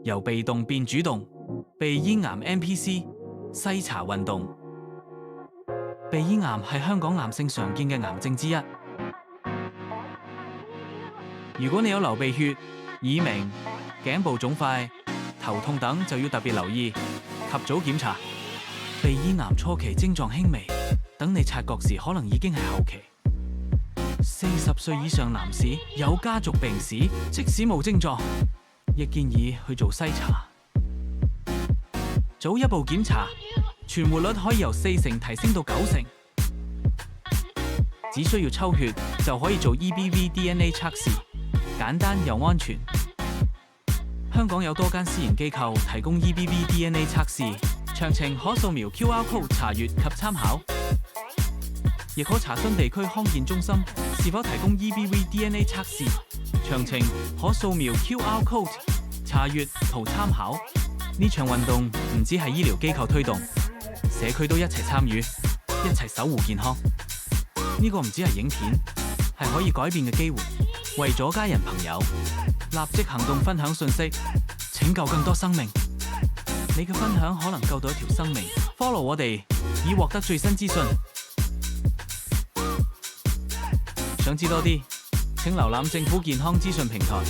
由被動變主動，鼻咽癌 NPC 篩查運動。鼻咽癌係香港男性常見嘅癌症之一。如果你有流鼻血、耳鳴、頸部腫塊、頭痛等，就要特別留意，及早檢查。鼻咽癌初期症狀輕微，等你察覺時可能已經係後期。40歲以上男士有家族病史，即使冇症狀，亦建議去做篩查。早一步檢查，存活率可以由40%提升到90%。只需要抽血就可以做 EBV DNA 測試，簡單又安全。香港有多間私營機構提供 EBV DNA 測試，詳情可掃描 QR code 查閱及參考，亦可查詢地區康健中心是否提供 EBV DNA 測試，詳情可掃描 QR code 查閱圖參考。呢場運動唔止係醫療機構推動，社區都一齊參與，一齊守護健康。呢個唔只係影片，係可以改變嘅機會。為咗家人朋友，立即行動分享信息，拯救更多生命。你嘅分享可能救到一條生命。Follow 我哋，以獲得最新資訊。想知多啲，請瀏覽政府健康資訊平台。